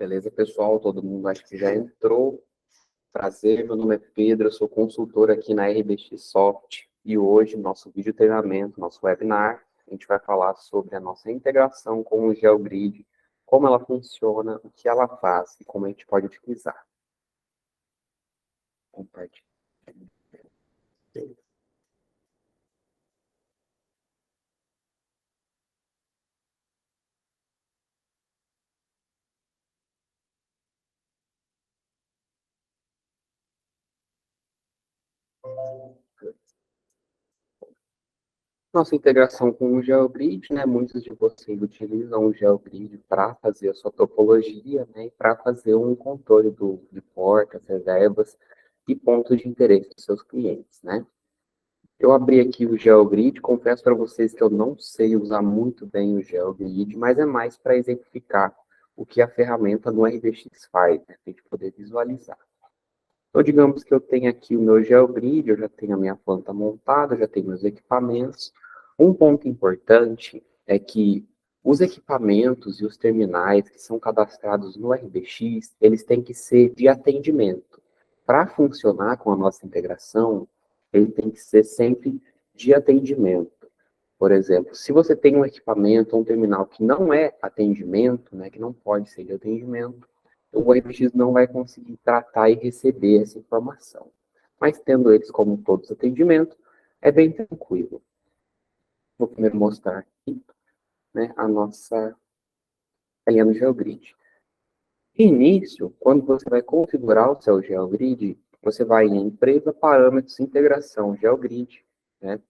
Beleza, pessoal? Todo mundo acho que já entrou. Prazer, meu nome é Pedro, eu sou consultor aqui na RBX Soft e hoje, nosso vídeo treinamento, nosso webinar, a gente vai falar sobre a nossa integração com o GeoGrid, como ela funciona, o que ela faz e como a gente pode utilizar. Compartilhar. Nossa integração com o GeoGrid, né? Muitos de vocês utilizam o GeoGrid para fazer a sua topologia, né? E para fazer um controle de portas, reservas e pontos de interesse dos seus clientes, né? Eu abri aqui o GeoGrid, confesso para vocês que eu não sei usar muito bem o GeoGrid, mas é mais para exemplificar o que a ferramenta do RBX faz, né? Para a gente poder visualizar. Então, digamos que eu tenho aqui o meu GeoGrid, eu já tenho a minha planta montada, já tenho meus equipamentos. Um ponto importante é que os equipamentos e os terminais que são cadastrados no RBX, eles têm que ser de atendimento. Para funcionar com a nossa integração, ele tem que ser sempre de atendimento. Por exemplo, se você tem um equipamento ou um terminal que não é atendimento, né, que não pode ser de atendimento, o RBX não vai conseguir tratar e receber essa informação. Mas tendo eles como todos atendimento, é bem tranquilo. Vou primeiro mostrar aqui, né, a nossa linha do GeoGrid. Início, quando você vai configurar o seu GeoGrid, você vai em Empresa, Parâmetros, Integração, GeoGrid, né?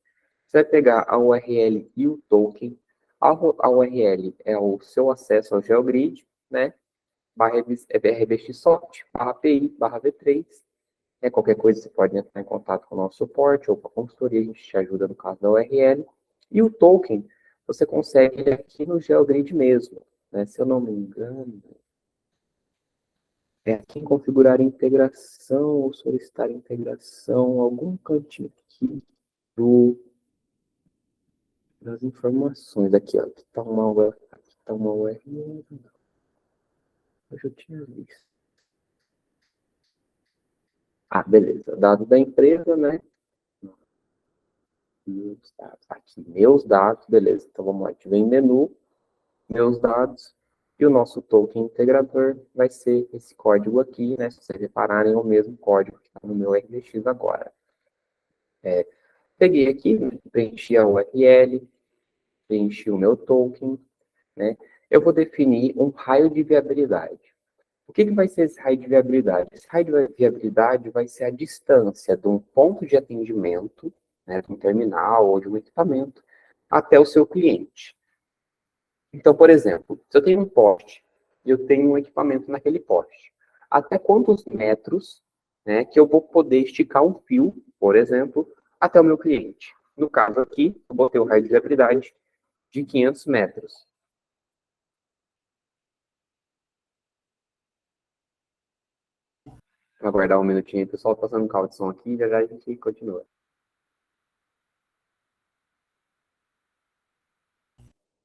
Você vai pegar a URL e o token. A URL é o seu acesso ao GeoGrid, né? /rbxsoft, /API, /v3. Qualquer coisa você pode entrar em contato com o nosso suporte ou com a consultoria, a gente te ajuda no caso da URL. E o token, você consegue aqui no GeoGrid mesmo, né? Se eu não me engano, é aqui em configurar integração ou solicitar integração, algum cantinho aqui das informações. Aqui, ó, aqui está uma URL. Eu já tinha visto. Ah, beleza. Dados da empresa, né? Meus dados. Aqui, meus dados, beleza. Então vamos lá. A gente vem em menu, meus dados, e o nosso token integrador vai ser esse código aqui, né? Se vocês repararem, é o mesmo código que está no meu RDX agora. Peguei aqui, preenchi a URL, preenchi o meu token, né? Eu vou definir um raio de viabilidade. O que vai ser esse raio de viabilidade? Esse raio de viabilidade vai ser a distância de um ponto de atendimento, né, de um terminal ou de um equipamento, até o seu cliente. Então, por exemplo, se eu tenho um poste e eu tenho um equipamento naquele poste, até quantos metros, né, que eu vou poder esticar um fio, por exemplo, até o meu cliente? No caso aqui, eu botei o raio de viabilidade de 500 metros. Vou aguardar um minutinho, pessoal, passando um carro de som aqui, já já a gente continua.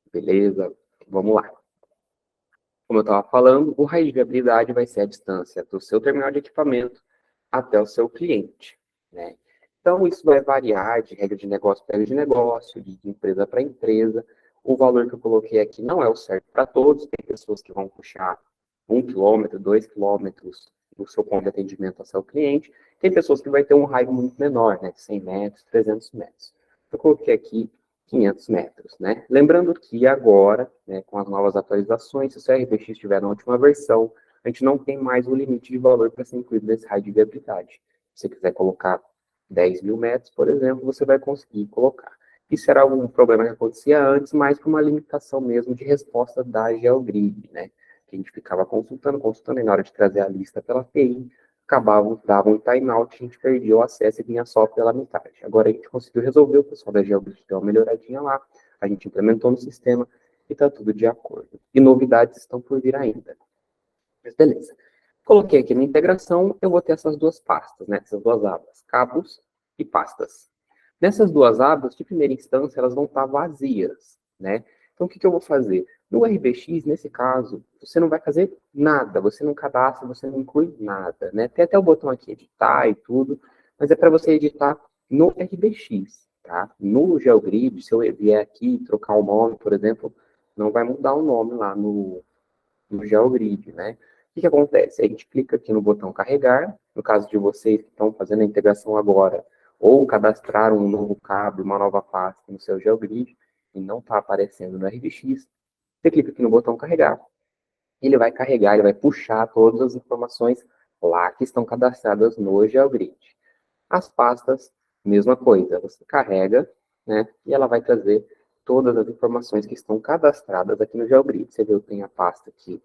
Beleza? Vamos lá. Como eu estava falando, o raio de viabilidade vai ser a distância do seu terminal de equipamento até o seu cliente, né? Então, isso vai variar de regra de negócio para regra de negócio, de empresa para empresa. O valor que eu coloquei aqui não é o certo para todos. Tem pessoas que vão puxar 1 quilômetro, 2 quilômetros do seu ponto de atendimento ao seu cliente. Tem pessoas que vai ter um raio muito menor, né? 100 metros, 300 metros. Eu coloquei aqui 500 metros, né? Lembrando que agora, né, com as novas atualizações, se o seu RPX estiver na última versão, a gente não tem mais o limite de valor para ser incluído nesse raio de viabilidade. Se você quiser colocar 10 mil metros, por exemplo, você vai conseguir colocar. Isso era algum problema que acontecia antes, mas por uma limitação mesmo de resposta da GeoGrid, né? Que a gente ficava consultando, e na hora de trazer a lista pela API, dava um timeout, a gente perdia o acesso e vinha só pela metade. Agora a gente conseguiu resolver, o pessoal da GeoGrid deu uma melhoradinha lá, a gente implementou no sistema e está tudo de acordo. E novidades estão por vir ainda. Mas beleza. Coloquei aqui na integração, eu vou ter essas duas pastas, né? Essas duas abas, cabos e pastas. Nessas duas abas, de primeira instância, elas vão estar vazias, né? Então, o que eu vou fazer? No RBX, nesse caso, você não vai fazer nada, você não cadastra, você não inclui nada, né? Tem até o botão aqui, editar e tudo, mas é para você editar no RBX, tá? No GeoGrid, se eu vier aqui trocar o nome, por exemplo, não vai mudar o nome lá no GeoGrid, né? O que acontece? A gente clica aqui no botão carregar, no caso de vocês que estão fazendo a integração agora, ou cadastraram um novo cabo, uma nova pasta no seu GeoGrid, e não está aparecendo no RBX, você clica aqui no botão carregar, ele vai carregar, ele vai puxar todas as informações lá que estão cadastradas no GeoGrid. As pastas, mesma coisa, você carrega, né, e ela vai trazer todas as informações que estão cadastradas aqui no GeoGrid. Você vê, eu tenho a pasta aqui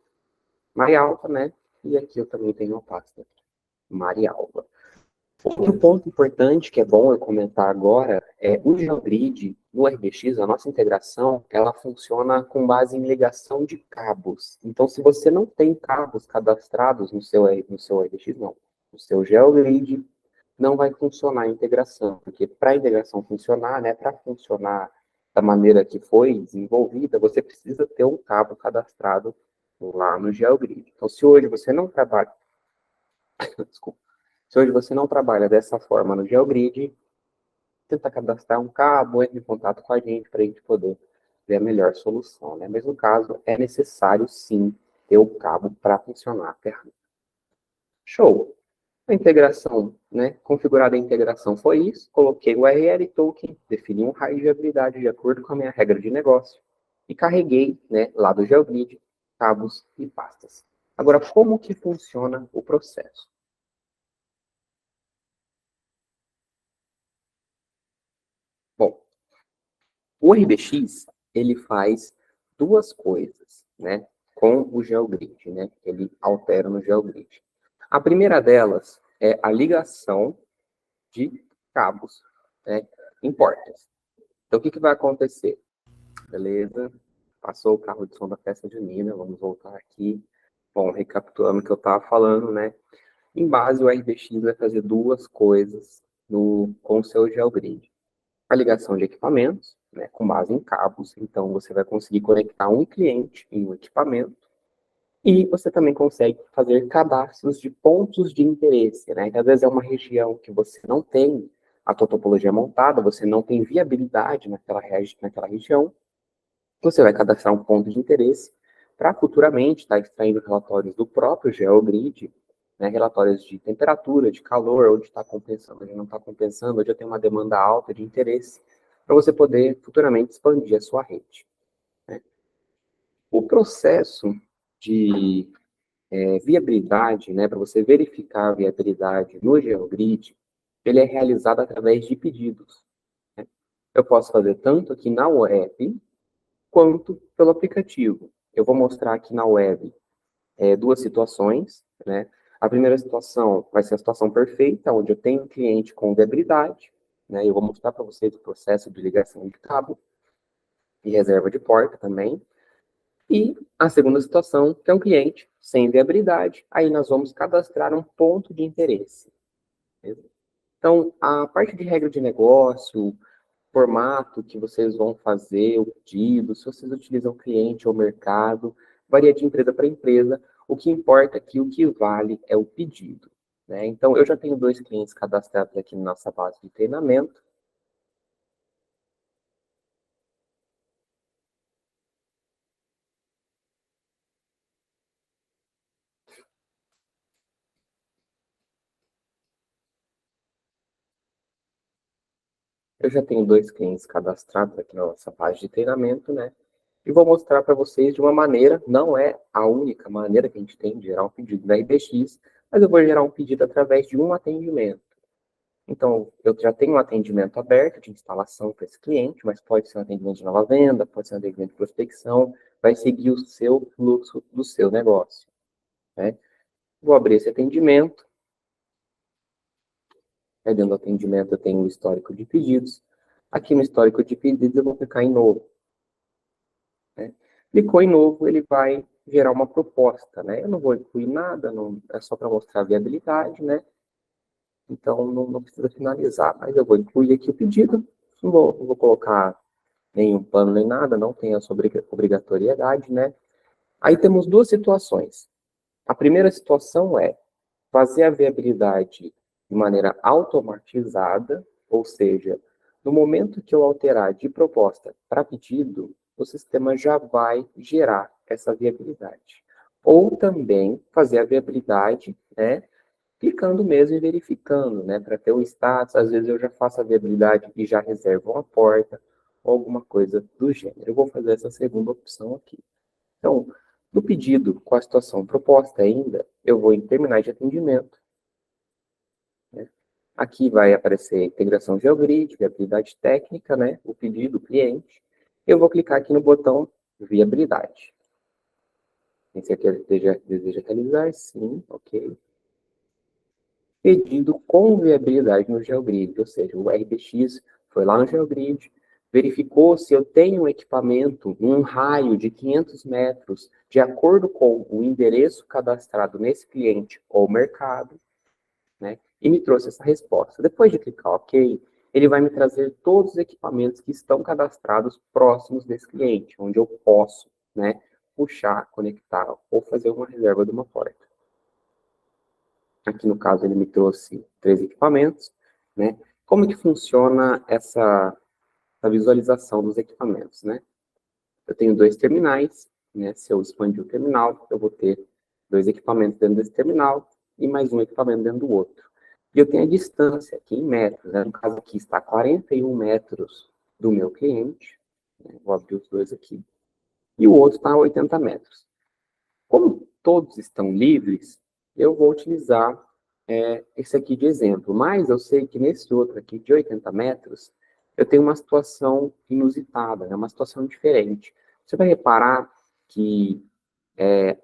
Marialva, né? E aqui eu também tenho uma pasta Marialva. Outro ponto importante que é bom eu comentar agora é o GeoGrid no RBX, a nossa integração, ela funciona com base em ligação de cabos. Então, se você não tem cabos cadastrados no seu RBX, não. No seu GeoGrid não vai funcionar a integração, porque para a integração funcionar, né, para funcionar da maneira que foi desenvolvida, você precisa ter um cabo cadastrado lá no GeoGrid. Então, se hoje você não trabalha, desculpa, se hoje você não trabalha dessa forma no GeoGrid, tenta cadastrar um cabo, entre em contato com a gente para a gente poder ver a melhor solução, né? Mas no caso, é necessário sim ter o cabo para funcionar a ferramenta. Show! A integração, né? Configurada a integração foi isso. Coloquei o URL token, defini um raio de habilidade de acordo com a minha regra de negócio e carreguei, né, lá do GeoGrid, cabos e pastas. Agora, como que funciona o processo? Bom, o RBX, ele faz duas coisas, né, com o GeoGrid, né? Ele altera no GeoGrid. A primeira delas é a ligação de cabos, né, em portas. Então, o que vai acontecer? Beleza? Passou o carro de som da festa junina, vamos voltar aqui. Bom, recapitulando o que eu estava falando, né? Em base, o RBX vai fazer duas coisas com o seu GeoGrid. A ligação de equipamentos, né, com base em cabos, então você vai conseguir conectar um cliente em um equipamento, e você também consegue fazer cadastros de pontos de interesse, né? Então, às vezes é uma região que você não tem a tua topologia montada, você não tem viabilidade naquela região, você vai cadastrar um ponto de interesse para futuramente estar extraindo relatórios do próprio GeoGrid, né, relatórios de temperatura, de calor, onde está compensando, onde não está compensando, onde eu tenho uma demanda alta de interesse, para você poder futuramente expandir a sua rede. Né? O processo de viabilidade, né, para você verificar a viabilidade no GeoGrid, ele é realizado através de pedidos. Né? Eu posso fazer tanto aqui na web, quanto pelo aplicativo. Eu vou mostrar aqui na web duas situações, né? A primeira situação vai ser a situação perfeita, onde eu tenho um cliente com viabilidade, né? Eu vou mostrar para vocês o processo de ligação de cabo e reserva de porta também. E a segunda situação, que é um cliente sem viabilidade, aí nós vamos cadastrar um ponto de interesse. Beleza? Então, a parte de regra de negócio, formato que vocês vão fazer o pedido, se vocês utilizam cliente ou mercado, varia de empresa para empresa. O que importa aqui, o que vale é o pedido. Né? Então, eu já tenho 2 clientes cadastrados aqui na nossa base de treinamento. Eu já tenho 2 clientes cadastrados aqui na nossa base de treinamento, né? E vou mostrar para vocês de uma maneira, não é a única maneira que a gente tem de gerar um pedido da IBX, mas eu vou gerar um pedido através de um atendimento. Então, eu já tenho um atendimento aberto de instalação para esse cliente, mas pode ser um atendimento de nova venda, pode ser um atendimento de prospecção, vai seguir o seu fluxo do seu negócio. Né? Vou abrir esse atendimento. Aí dentro do atendimento eu tenho o histórico de pedidos. Aqui no histórico de pedidos eu vou clicar em novo. Né? Clicou em novo, ele vai gerar uma proposta. Né? Eu não vou incluir nada, não, é só para mostrar a viabilidade, né? Então não precisa finalizar, mas eu vou incluir aqui o pedido. Vou colocar nenhum plano nem nada, não tem essa obrigatoriedade, né? Aí temos duas situações. A primeira situação é fazer a viabilidade de maneira automatizada, ou seja, no momento que eu alterar de proposta para pedido, o sistema já vai gerar essa viabilidade. Ou também fazer a viabilidade, né, clicando mesmo e verificando, né, para ter o status. Às vezes eu já faço a viabilidade e já reservo uma porta, ou alguma coisa do gênero. Eu vou fazer essa segunda opção aqui. Então, no pedido com a situação proposta ainda, eu vou em terminais de atendimento, né? Aqui vai aparecer integração GeoGrid, viabilidade técnica, né? O pedido do cliente. Eu vou clicar aqui no botão viabilidade. Tem certeza que deseja realizar? Sim, ok. Pedido com viabilidade no GeoGrid, ou seja, o RBX foi lá no GeoGrid, verificou se eu tenho um equipamento em um raio de 500 metros, de acordo com o endereço cadastrado nesse cliente ou mercado, né? E me trouxe essa resposta. Depois de clicar OK, ele vai me trazer todos os equipamentos que estão cadastrados próximos desse cliente, onde eu posso, né, puxar, conectar ou fazer uma reserva de uma porta. Aqui no caso ele me trouxe 3 equipamentos, né? Como que funciona essa visualização dos equipamentos, né? Eu tenho 2 terminais, né? Se eu expandir o terminal, eu vou ter 2 equipamentos dentro desse terminal e mais um equipamento dentro do outro. E eu tenho a distância aqui em metros, né? No caso aqui está 41 metros do meu cliente, né? Vou abrir os dois aqui, e o outro está a 80 metros. Como todos estão livres, eu vou utilizar esse aqui de exemplo, mas eu sei que nesse outro aqui de 80 metros, eu tenho uma situação inusitada, né? Uma situação diferente. Você vai reparar que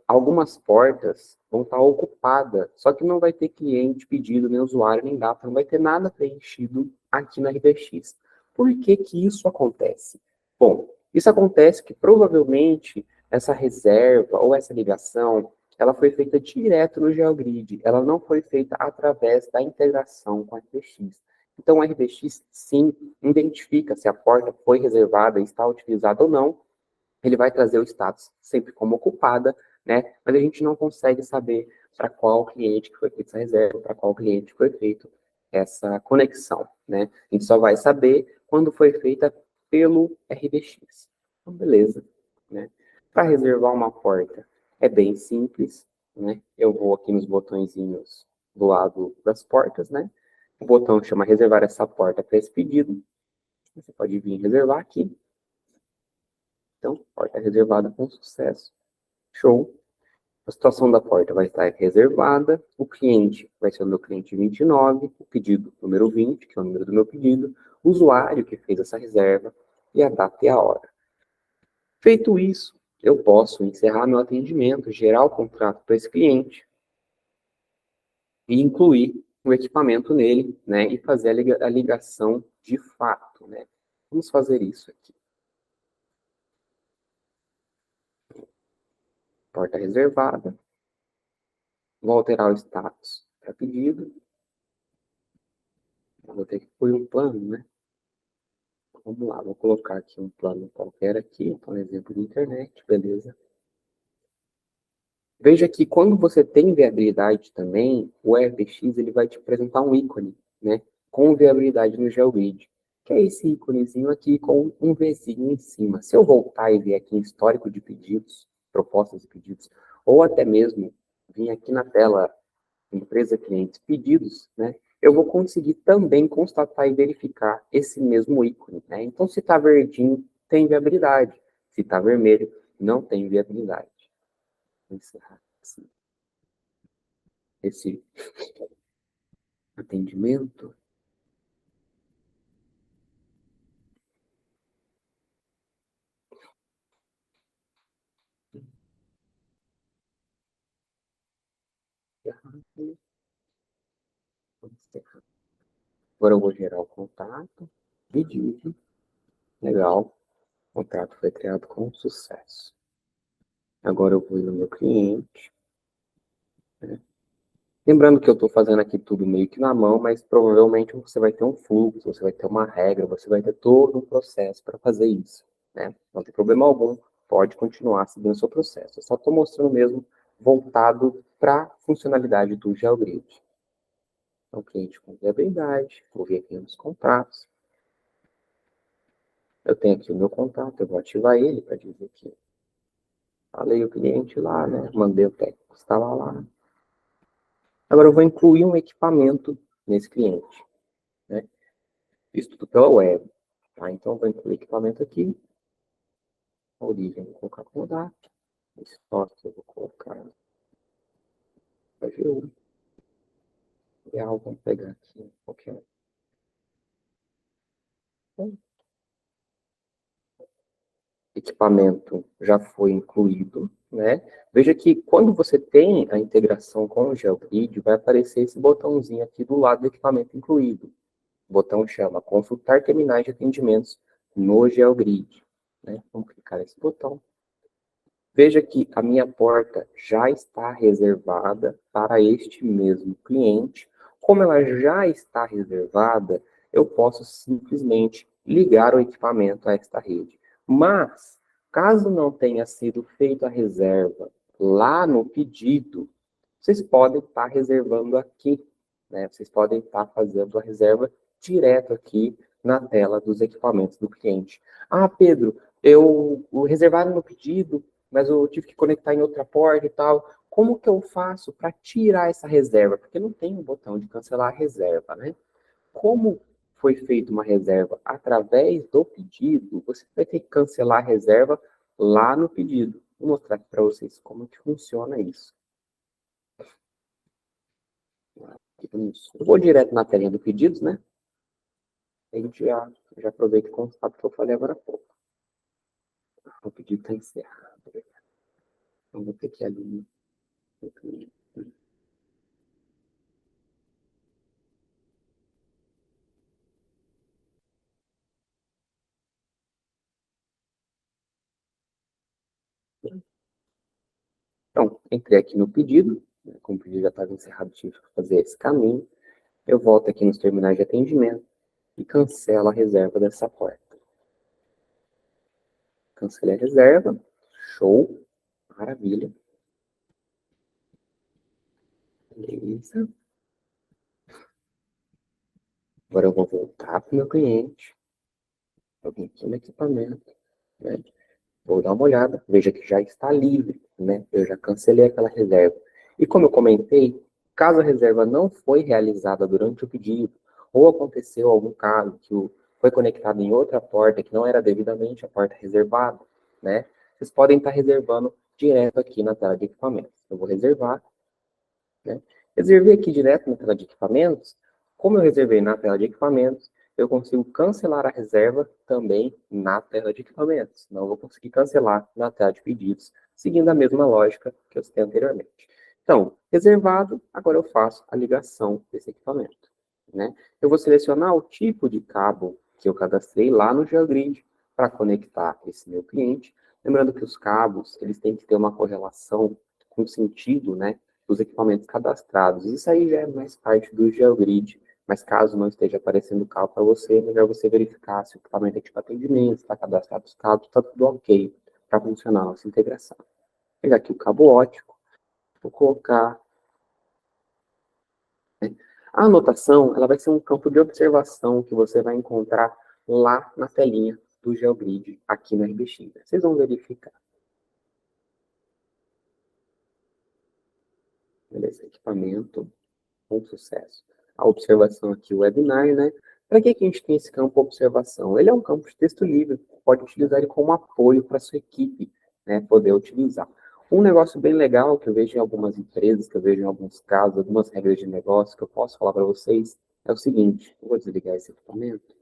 algumas portas vão estar ocupadas, só que não vai ter cliente pedido, nem usuário, nem data, não vai ter nada preenchido aqui na RBX. Por que que isso acontece? Bom, isso acontece que provavelmente essa reserva ou essa ligação, ela foi feita direto no GeoGrid, ela não foi feita através da integração com a RBX. Então, o RBX, sim, identifica se a porta foi reservada e está utilizada ou não, ele vai trazer o status sempre como ocupada, né? Mas a gente não consegue saber para qual cliente que foi feita essa reserva, para qual cliente foi feita essa conexão, né? A gente só vai saber quando foi feita pelo RBX. Então, beleza, né? Para reservar uma porta é bem simples, né? Eu vou aqui nos botõezinhos do lado das portas, né? O botão chama reservar essa porta para esse pedido. Você pode vir reservar aqui. Então, porta reservada com sucesso. Show. A situação da porta vai estar reservada. O cliente vai ser o meu cliente 29, o pedido número 20, que é o número do meu pedido, o usuário que fez essa reserva e a data e a hora. Feito isso, eu posso encerrar meu atendimento, gerar o contrato para esse cliente e incluir o equipamento nele, né, e fazer a ligação de fato, né. Vamos fazer isso aqui. Porta reservada. Vou alterar o status para pedido. Vou ter que pôr um plano, né? Vamos lá, vou colocar aqui um plano qualquer aqui, então exemplo de internet, beleza. Veja que quando você tem viabilidade também, o RBX ele vai te apresentar um ícone, né? Com viabilidade no GeoGrid, que é esse íconezinho aqui com um Vzinho em cima. Se eu voltar e ver aqui em histórico de pedidos, propostas de pedidos, ou até mesmo vir aqui na tela empresa, clientes, pedidos, né? Eu vou conseguir também constatar e verificar esse mesmo ícone, né? Então, se está verdinho, tem viabilidade. Se está vermelho, não tem viabilidade. Vou encerrar assim, esse atendimento. Agora eu vou gerar o contato. Pedido. Legal. O contrato foi criado com sucesso. Agora eu vou no meu cliente, né? Lembrando que eu estou fazendo aqui tudo meio que na mão, mas provavelmente você vai ter um fluxo, você vai ter uma regra, você vai ter todo um processo para fazer isso, né? Não tem problema algum, pode continuar seguindo o seu processo. Eu só estou mostrando mesmo voltado para a funcionalidade do GeoGrid. Então, cliente com viabilidade, vou vir aqui nos contatos. Eu tenho aqui o meu contato, eu vou ativar ele para dizer que falei o cliente lá, né? Mandei o técnico, estava lá. Agora eu vou incluir um equipamento nesse cliente, né? Isso tudo pela web. Tá? Então eu vou incluir equipamento aqui. A origem eu vou colocar como data. Estoque eu vou colocar GU. Real, vamos pegar aqui qualquer um. Equipamento já foi incluído, né? Veja que quando você tem a integração com o GeoGrid, vai aparecer esse botãozinho aqui do lado do equipamento incluído. O botão chama Consultar Terminais de Atendimentos no GeoGrid. Né? Vamos clicar nesse botão. Veja que a minha porta já está reservada para este mesmo cliente. Como ela já está reservada, eu posso simplesmente ligar o equipamento a esta rede. Mas, caso não tenha sido feita a reserva lá no pedido, vocês podem estar reservando aqui, né? Vocês podem estar fazendo a reserva direto aqui na tela dos equipamentos do cliente. Ah, Pedro, eu reservaram no pedido, mas eu tive que conectar em outra porta e tal. Como que eu faço para tirar essa reserva? Porque não tem um botão de cancelar a reserva, né? Como foi feita uma reserva através do pedido, você vai ter que cancelar a reserva lá no pedido. Vou mostrar aqui para vocês como que funciona isso. Eu vou direto na telinha do pedidos, né? A gente já aproveita e constata o que eu falei agora há pouco. O pedido está encerrado. Então, vou ter que ir ali. Então, entrei aqui no pedido. Como o pedido já estava encerrado, tive que fazer esse caminho. Eu volto aqui nos terminais de atendimento e cancelo a reserva dessa porta. Cancelei a reserva. Show. Maravilha. Beleza. Agora eu vou voltar para o meu cliente. Eu vim aqui no equipamento. Né? Vou dar uma olhada. Veja que já está livre. Né? Eu já cancelei aquela reserva. E como eu comentei, caso a reserva não foi realizada durante o pedido, ou aconteceu algum caso que foi conectado em outra porta que não era devidamente a porta reservada, né? Vocês podem estar reservando direto aqui na tela de equipamentos. Eu vou reservar, né? Reservei aqui direto na tela de equipamentos. Como eu reservei na tela de equipamentos, eu consigo cancelar a reserva também na tela de equipamentos. Não vou conseguir cancelar na tela de pedidos, seguindo a mesma lógica que eu citei anteriormente. Então, reservado, agora eu faço a ligação desse equipamento. Né? Eu vou selecionar o tipo de cabo que eu cadastrei lá no GeoGrid para conectar esse meu cliente. Lembrando que os cabos, eles têm que ter uma correlação com sentido, né, dos equipamentos cadastrados. Isso aí já é mais parte do GeoGrid, mas caso não esteja aparecendo o cabo para você, é melhor você verificar se o equipamento é tipo atendimento, está cadastrado os cabos, está tudo ok para funcionar a nossa integração. Vou pegar aqui o cabo ótico, vou colocar. Né? A anotação, ela vai ser um campo de observação que você vai encontrar lá na telinha do GeoGrid, aqui no RBX. Vocês vão verificar. Beleza, equipamento, com sucesso. A observação aqui, o webinar, né? Para que a gente tem esse campo observação? Ele é um campo de texto livre, pode utilizar ele como apoio para a sua equipe, né, poder utilizar. Um negócio bem legal que eu vejo em algumas empresas, que eu vejo em alguns casos, algumas regras de negócio que eu posso falar para vocês, é o seguinte, eu vou desligar esse equipamento.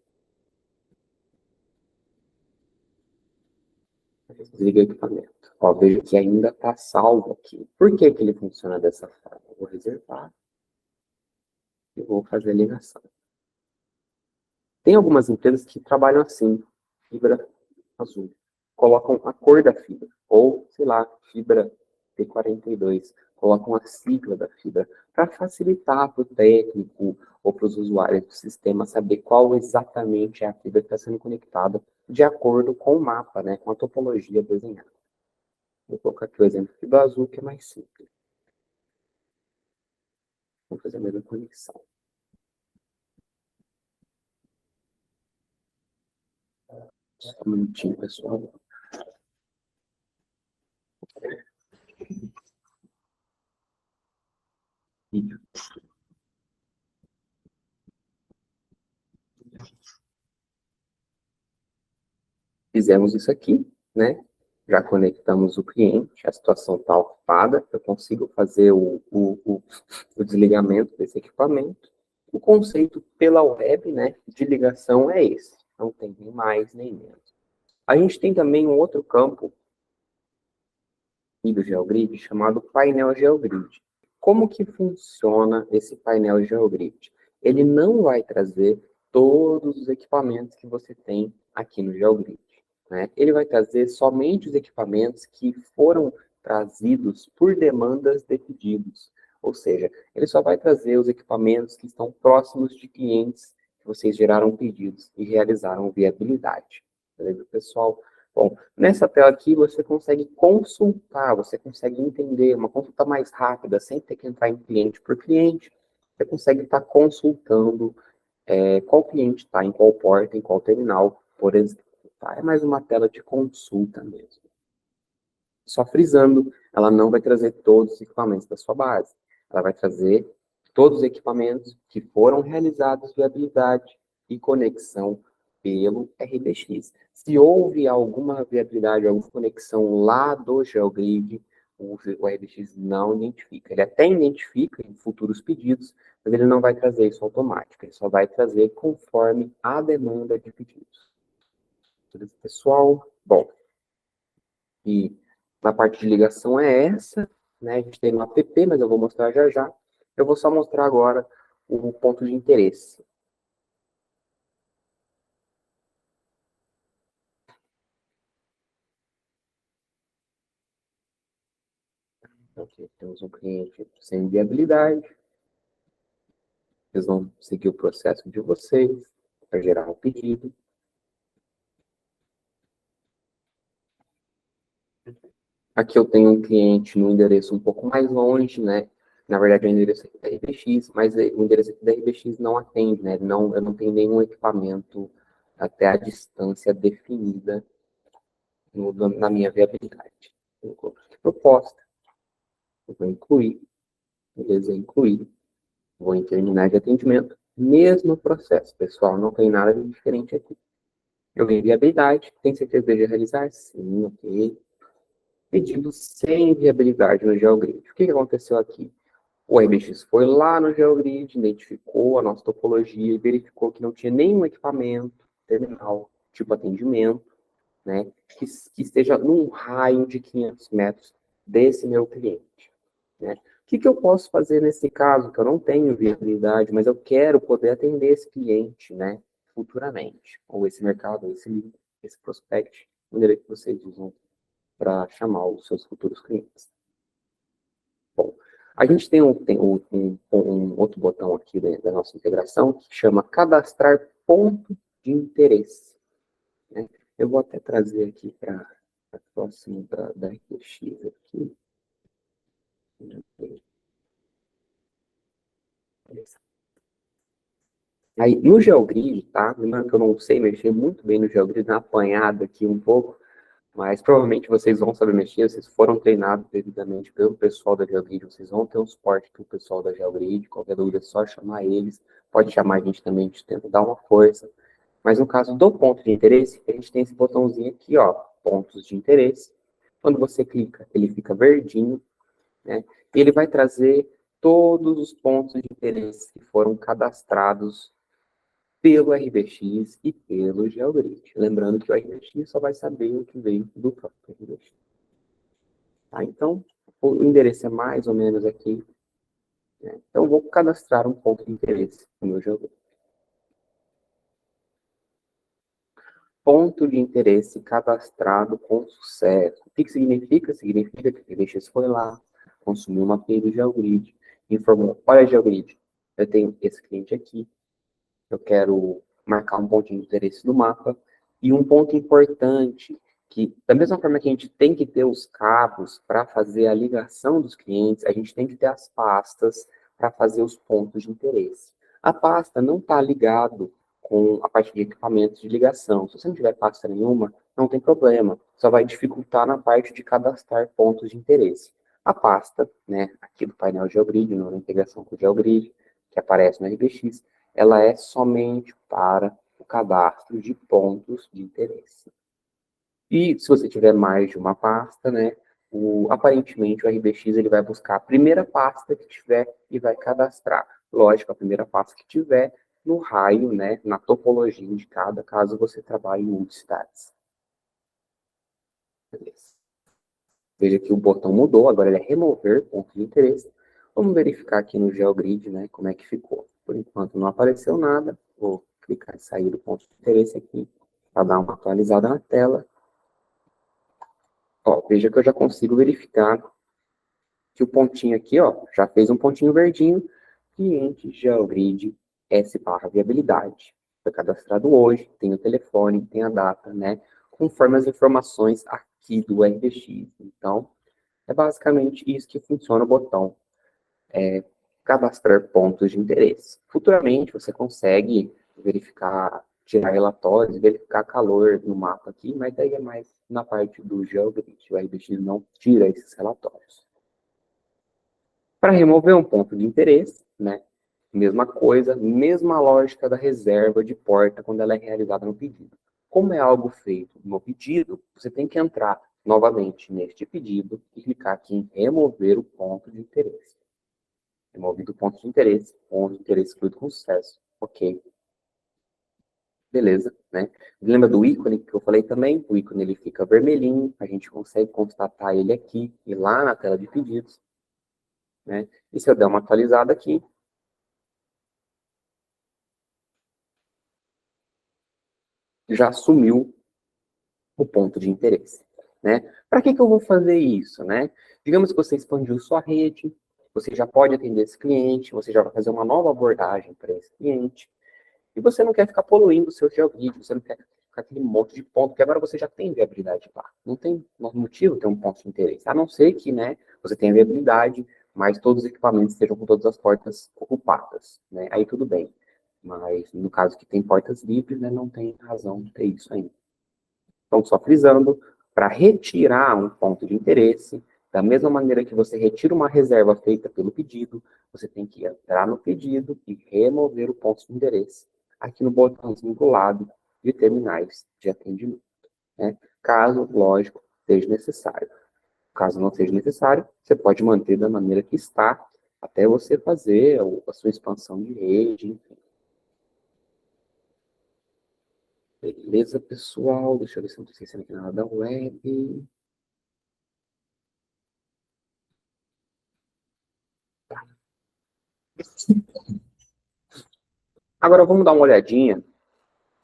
Desliga o equipamento. Ó, vejo que ainda está salvo aqui. Por que que ele funciona dessa forma? Eu vou reservar e vou fazer a ligação. Tem algumas empresas que trabalham assim, fibra azul. Colocam a cor da fibra, ou, sei lá, fibra P42. Coloca uma sigla da fibra para facilitar para o técnico ou para os usuários do sistema saber qual exatamente é a fibra que está sendo conectada de acordo com o mapa, né, com a topologia desenhada. Vou colocar aqui o exemplo do azul, que é mais simples. Vamos fazer a mesma conexão. Só um minutinho, pessoal. Fizemos isso aqui, né? Já conectamos o cliente, a situação está ocupada, eu consigo fazer o desligamento desse equipamento. O conceito pela web, né, de ligação é esse, não tem nem mais nem menos. A gente tem também um outro campo do GeoGrid chamado painel GeoGrid. Como que funciona esse painel GeoGrid? Ele não vai trazer todos os equipamentos que você tem aqui no GeoGrid, né? Ele vai trazer somente os equipamentos que foram trazidos por demandas de pedidos. Ou seja, ele só vai trazer os equipamentos que estão próximos de clientes que vocês geraram pedidos e realizaram viabilidade. Beleza, pessoal? Bom, nessa tela aqui você consegue consultar, você consegue entender, uma consulta mais rápida, sem ter que entrar em cliente por cliente. Você consegue estar consultando qual cliente está em qual porta, em qual terminal, por exemplo. Tá? É mais uma tela de consulta mesmo. Só frisando, ela não vai trazer todos os equipamentos da sua base. Ela vai trazer todos os equipamentos que foram realizados viabilidade e conexão pelo RDX. Se houve alguma viabilidade, alguma conexão lá do GeoGrid, o RDX não identifica. Ele até identifica em futuros pedidos, mas ele não vai trazer isso automático. Ele só vai trazer conforme a demanda de pedidos. Beleza, pessoal? Bom, e na parte de ligação é essa, né? A gente tem no app, mas eu vou mostrar já já. Eu vou só mostrar agora o ponto de interesse. Então, aqui temos um cliente sem viabilidade. Eles vão seguir o processo de vocês para gerar um pedido. Aqui eu tenho um cliente no endereço um pouco mais longe, né? Na verdade, é o endereço aqui da RBX, mas o endereço aqui da RBX não atende, né? Não, eu não tenho nenhum equipamento até a distância definida na minha viabilidade. Eu coloco aqui proposta, eu vou incluir, beleza, incluir, vou em terminar de atendimento, mesmo processo, pessoal, não tem nada de diferente aqui. Eu venho em viabilidade, tem certeza de realizar? Sim, ok. Pedido sem viabilidade no GeoGrid. O que aconteceu aqui? O RBX foi lá no GeoGrid, identificou a nossa topologia e verificou que não tinha nenhum equipamento, terminal, tipo atendimento, né, que esteja num raio de 500 metros desse meu cliente. Né? O que eu posso fazer nesse caso, que eu não tenho viabilidade, mas eu quero poder atender esse cliente, né, futuramente, ou esse mercado, esse prospect, maneira que vocês usam para chamar os seus futuros clientes. Bom, a gente tem um outro botão aqui da nossa integração que chama cadastrar ponto de interesse. Né? Eu vou até trazer aqui para próximo da RTX aqui. Aí, no GeoGrid, tá? Lembrando que eu não sei mexer muito bem no GeoGrid, na apanhada aqui um pouco, mas provavelmente vocês vão saber mexer, vocês foram treinados devidamente pelo pessoal da GeoGrid, vocês vão ter um suporte do pessoal da GeoGrid, qualquer dúvida é só chamar eles, pode chamar a gente também, a gente tenta dar uma força. Mas no caso do ponto de interesse, a gente tem esse botãozinho aqui, ó, pontos de interesse. Quando você clica, ele fica verdinho, né? E ele vai trazer todos os pontos de interesse que foram cadastrados pelo RBX e pelo GeoGrid. Lembrando que o RBX só vai saber o que veio do próprio RBX. Tá? Então, o endereço é mais ou menos aqui. Né? Então, eu vou cadastrar um ponto de interesse no meu GeoGrid. ponto de interesse cadastrado com sucesso. O que significa? Significa que o RBX foi lá, consumiu uma API do GeoGrid, informou, olha, GeoGrid, eu tenho esse cliente aqui, eu quero marcar um ponto de interesse no mapa, e um ponto importante, que da mesma forma que a gente tem que ter os cabos para fazer a ligação dos clientes, a gente tem que ter as pastas para fazer os pontos de interesse. A pasta não está ligado com a parte de equipamentos de ligação. Se você não tiver pasta nenhuma, não tem problema. Só vai dificultar na parte de cadastrar pontos de interesse. A pasta, né, aqui do painel GeoGrid, na integração com o GeoGrid, que aparece no RBX, ela é somente para o cadastro de pontos de interesse. E se você tiver mais de uma pasta, né, aparentemente o RBX ele vai buscar a primeira pasta que tiver e vai cadastrar. Lógico, a primeira pasta que tiver no raio, né, na topologia indicada, caso você trabalhe em multicidades. Beleza. Veja que o botão mudou, agora ele é remover ponto de interesse. Vamos verificar aqui no GeoGrid, né, como é que ficou. Por enquanto não apareceu nada, vou clicar em sair do ponto de interesse aqui, para dar uma atualizada na tela. Ó, veja que eu já consigo verificar que o pontinho aqui, ó, já fez um pontinho verdinho, cliente GeoGrid S/viabilidade. Foi cadastrado hoje, tem o telefone, tem a data, né, conforme as informações aqui do RBX. Então, é basicamente isso que funciona o botão, cadastrar pontos de interesse. Futuramente, você consegue verificar, tirar relatórios, verificar calor no mapa aqui, mas daí é mais na parte do GeoGrid. O RBX não tira esses relatórios. Para remover um ponto de interesse, né, mesma coisa, mesma lógica da reserva de porta quando ela é realizada no pedido. Como é algo feito no pedido, você tem que entrar novamente neste pedido e clicar aqui em remover o ponto de interesse. Removido o ponto de interesse excluído com sucesso. Ok. Beleza, né? Lembra do ícone que eu falei também? O ícone ele fica vermelhinho, a gente consegue constatar ele aqui e lá na tela de pedidos, né? E se eu der uma atualizada aqui, já sumiu o ponto de interesse, né? Para que eu vou fazer isso, né? Digamos que você expandiu sua rede, você já pode atender esse cliente, você já vai fazer uma nova abordagem para esse cliente, e você não quer ficar poluindo o seu GeoGrid, você não quer ficar aquele monte de ponto, porque agora você já tem viabilidade lá. Não tem motivo ter um ponto de interesse, a não ser que, né, você tenha viabilidade, mas todos os equipamentos estejam com todas as portas ocupadas, né? Aí tudo bem. Mas no caso que tem portas livres, né, não tem razão de ter isso ainda. Então, só frisando, para retirar um ponto de interesse, da mesma maneira que você retira uma reserva feita pelo pedido, você tem que entrar no pedido e remover o ponto de interesse aqui no botãozinho do lado de terminais de atendimento, né? Caso, lógico, seja necessário. Caso não seja necessário, você pode manter da maneira que está até você fazer a sua expansão de rede, enfim. Beleza, pessoal? Deixa eu ver se eu não estou esquecendo aqui nada da web. Agora vamos dar uma olhadinha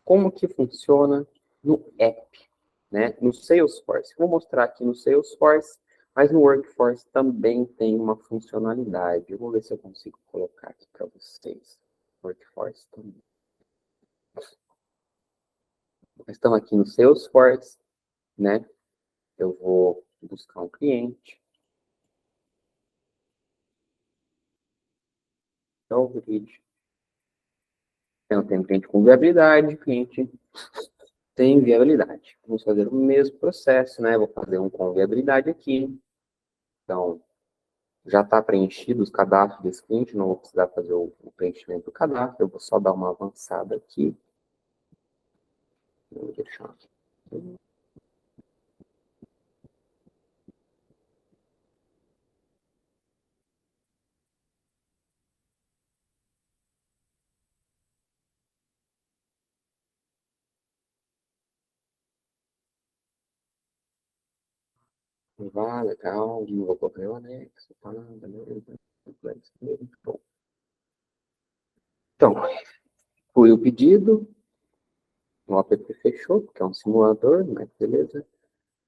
como que funciona no app, né? No Salesforce. Vou mostrar aqui no Salesforce, mas no Workforce também tem uma funcionalidade. Eu vou ver se eu consigo colocar aqui para vocês. Workforce também. Estamos aqui no Salesforce, né? Eu vou buscar um cliente. Então, grid. Eu tenho cliente com viabilidade, cliente tem viabilidade. Vamos fazer o mesmo processo, né? Vou fazer um com viabilidade aqui. Então, já está preenchido os cadastros desse cliente, não vou precisar fazer o preenchimento do cadastro, eu vou só dar uma avançada aqui. Vou deixar aqui. Vá, legal, não vou correr o anexo, tá, beleza, muito bom. Então, fui o pedido, O app fechou, porque é um simulador, mas beleza.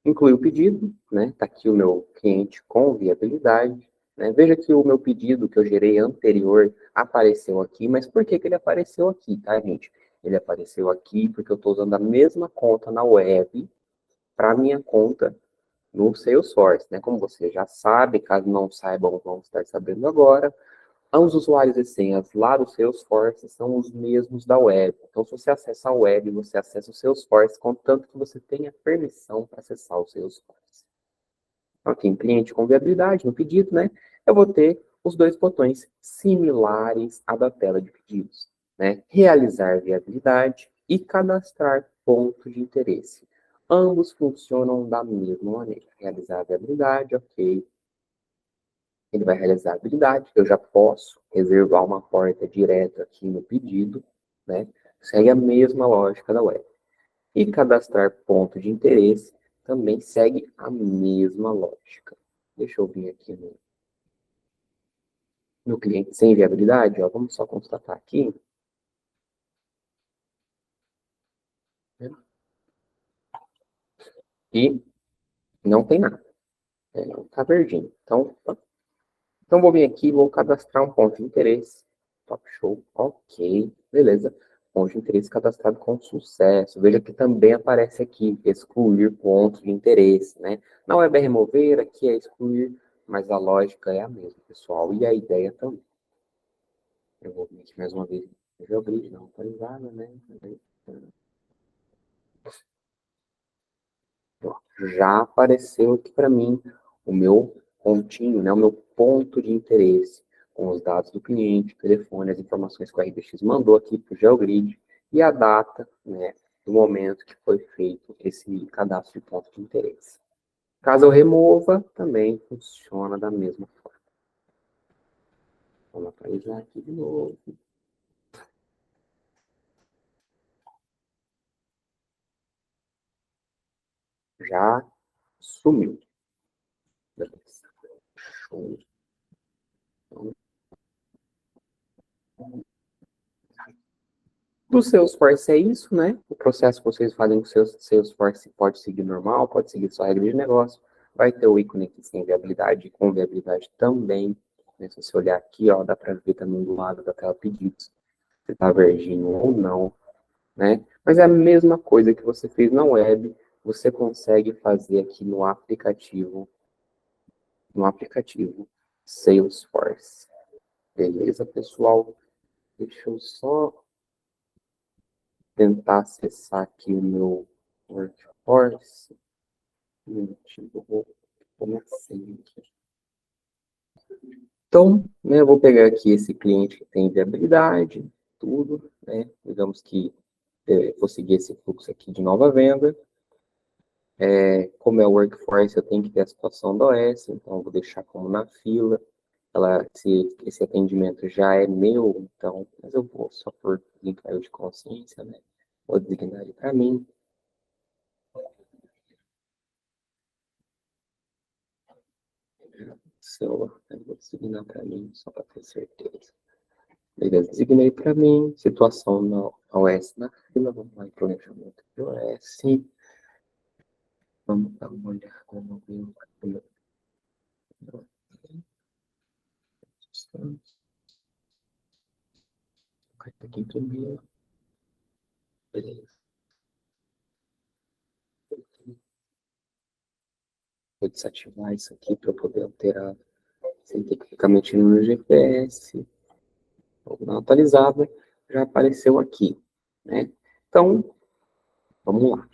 Inclui o pedido, né? Tá aqui o meu cliente com viabilidade, né? Veja que o meu pedido que eu gerei anterior apareceu aqui, mas por que que ele apareceu aqui, tá, gente? Ele apareceu aqui porque eu estou usando a mesma conta na web para minha conta no Salesforce, né? Como você já sabe, caso não saibam, vamos estar sabendo agora. Os usuários e senhas lá do Salesforce são os mesmos da web. Então, se você acessa a web, você acessa o Salesforce, contanto que você tenha permissão para acessar o Salesforce. Aqui em cliente com viabilidade, no pedido, né? Eu vou ter os dois botões similares à da tela de pedidos, né? Realizar viabilidade e cadastrar ponto de interesse. Ambos funcionam da mesma maneira. Realizar a viabilidade, ok. Ele vai realizar a habilidade. Eu já posso reservar uma porta direta aqui no pedido, né? Segue a mesma lógica da web. E cadastrar ponto de interesse também segue a mesma lógica. Deixa eu vir aqui no cliente sem viabilidade, ó, vamos só constatar aqui. Né? E não tem nada. Tá verdinho. Então vou vir aqui e vou cadastrar um ponto de interesse. Top show. Ok, beleza. Ponto de interesse cadastrado com sucesso. Veja que também aparece aqui, excluir ponto de interesse, né? Na web é remover, aqui é excluir, mas a lógica é a mesma, pessoal. E a ideia também. Eu vou vir aqui mais uma vez. Já abri, não atualizada, né? Já apareceu aqui para mim o meu pontinho, né, o meu ponto de interesse, com os dados do cliente, telefone, as informações que o RDX mandou aqui para o GeoGrid e a data, né, do momento que foi feito esse cadastro de ponto de interesse. Caso eu remova, também funciona da mesma forma. Vamos atualizar aqui de novo. Já sumiu. Beleza. Show. Então, do Salesforce é isso, né? O processo que vocês fazem com o seu Salesforce pode seguir normal, pode seguir sua regra de negócio. Vai ter o ícone aqui sem viabilidade, com viabilidade também. Né? Se você olhar aqui, ó, dá para ver também do lado da tela pedidos, se está verdinho ou não, né? Mas é a mesma coisa que você fez na web, você consegue fazer aqui no aplicativo Salesforce. Beleza, pessoal? Deixa eu só tentar acessar aqui o meu workforce. Eu vou começar aqui. Então, né, eu vou pegar aqui esse cliente que tem viabilidade, tudo, né? Digamos que vou seguir esse fluxo aqui de nova venda. Como é o workforce, eu tenho que ter a situação da OS, então eu vou deixar como na fila. Esse atendimento já é meu, então, mas eu vou só por desencargo de consciência, né? Vou designar ele para mim. Celular, vou designar para mim, só para ter certeza. Beleza, designei para mim, situação na OS na fila, vamos lá em planejamento de OS. Vamos dar uma olhada no meu aqui primeiro. Beleza. Vou desativar isso aqui para eu poder alterar sem ter que ficar mexendo no GPS. Vou dar uma atualizada, já apareceu aqui, né? Então, vamos lá.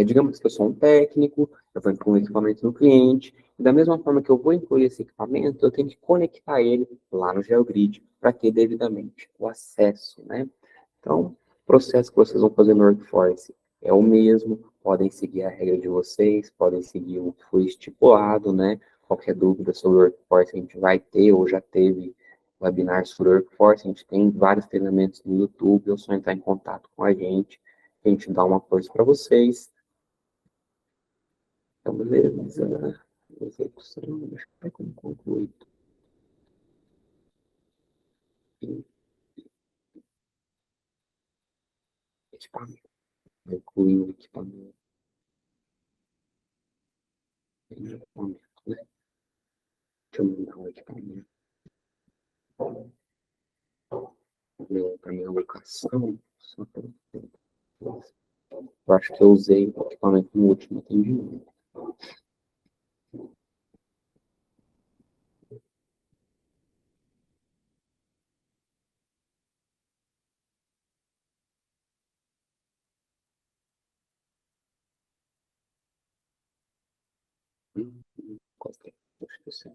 Digamos que eu sou um técnico, eu vou incluir um equipamento no cliente, e da mesma forma que eu vou incluir esse equipamento, eu tenho que conectar ele lá no GeoGrid para ter devidamente o acesso, né? Então, o processo que vocês vão fazer no Workforce é o mesmo, podem seguir a regra de vocês, podem seguir o que foi estipulado, né? Qualquer dúvida sobre o Workforce a gente vai ter, ou já teve webinar sobre o Workforce, a gente tem vários treinamentos no YouTube, é só entrar em contato com a gente dá uma força para vocês. Então, beleza. Execução, deixa eu ver como concluir. Equipamento. Vai incluir o equipamento, né? Deixa eu mandar o equipamento para minha locação. Só pra... Eu acho que eu usei o equipamento no último atendimento. Qualquer, acho que eu sei.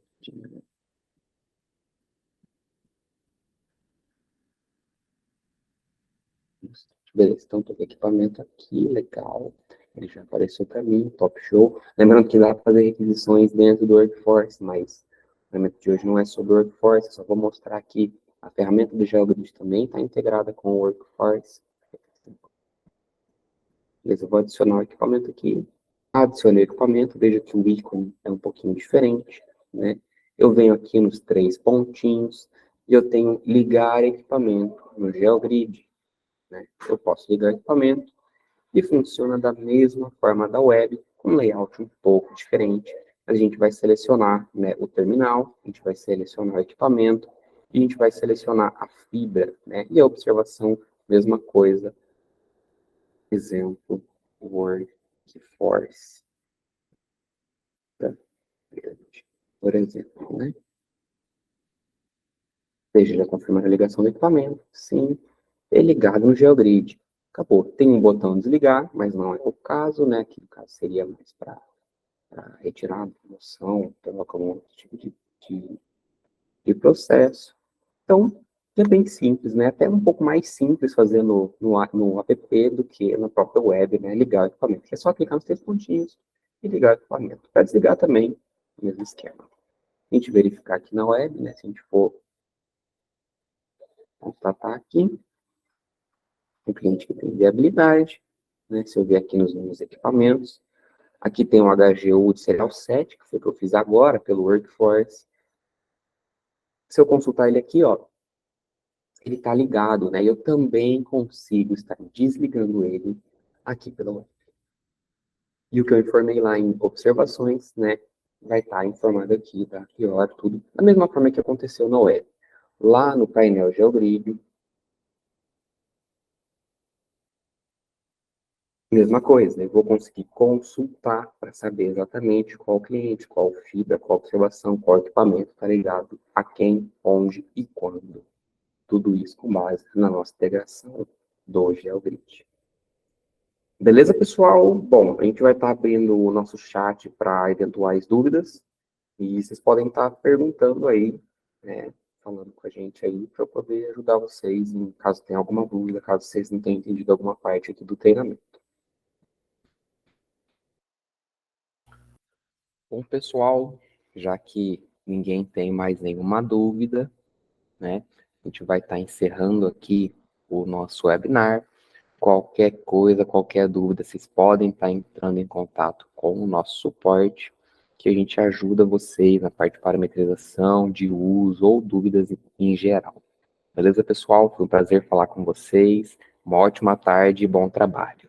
Beleza, então tô com o equipamento aqui, legal. Ele já apareceu para mim, top show. Lembrando que dá para fazer requisições dentro do Workforce, mas o momento de hoje não é sobre o Workforce, só vou mostrar aqui a ferramenta do GeoGrid também está integrada com o Workforce. Beleza, eu vou adicionar o equipamento aqui. Adicionei o equipamento, veja que o ícone é um pouquinho diferente, né? Eu venho aqui nos três pontinhos e eu tenho ligar equipamento no GeoGrid, né? Eu posso ligar o equipamento e funciona da mesma forma da web, com um layout um pouco diferente. A gente vai selecionar, né, o terminal, a gente vai selecionar o equipamento, e a gente vai selecionar a fibra, né, e a observação, mesma coisa. Exemplo, Workforce, tá? Por exemplo, né? Veja, já confirma a ligação do equipamento, sim, é ligado no GeoGrid. Acabou. Tem um botão desligar, mas não é o caso, né? Que no caso seria mais para retirar a promoção, para algum outro tipo de, de processo. Então, é bem simples, né? Até um pouco mais simples fazer no app do que na própria web, né? Ligar o equipamento. É só clicar nos três pontinhos e ligar o equipamento. Para desligar também, o mesmo esquema. A gente verificar aqui na web, né? Se a gente for constatar aqui, o cliente que tem viabilidade, né? Se eu ver aqui nos equipamentos, aqui tem o HGU de serial 7, que foi o que eu fiz agora pelo Workforce. Se eu consultar ele aqui, ó, ele está ligado, né? Eu também consigo estar desligando ele aqui pela web. E o que eu informei lá em observações, né? Vai estar informado aqui, tá? Que hora, tudo. Da mesma forma que aconteceu na web. Lá no painel GeoGrid, mesma coisa. Eu vou conseguir consultar para saber exatamente qual cliente, qual fibra, qual observação, qual equipamento está ligado a quem, onde e quando. Tudo isso com base na nossa integração do GeoGrid. Beleza, pessoal? Bom, a gente vai estar abrindo o nosso chat para eventuais dúvidas e vocês podem estar perguntando aí, né, falando com a gente aí para eu poder ajudar vocês em caso tenha alguma dúvida, caso vocês não tenham entendido alguma parte aqui do treinamento. Bom, pessoal, já que ninguém tem mais nenhuma dúvida, né, a gente vai estar encerrando aqui o nosso webinar. Qualquer coisa, qualquer dúvida, vocês podem estar entrando em contato com o nosso suporte, que a gente ajuda vocês na parte de parametrização, de uso ou dúvidas em geral. Beleza, pessoal? Foi um prazer falar com vocês. Uma ótima tarde e bom trabalho.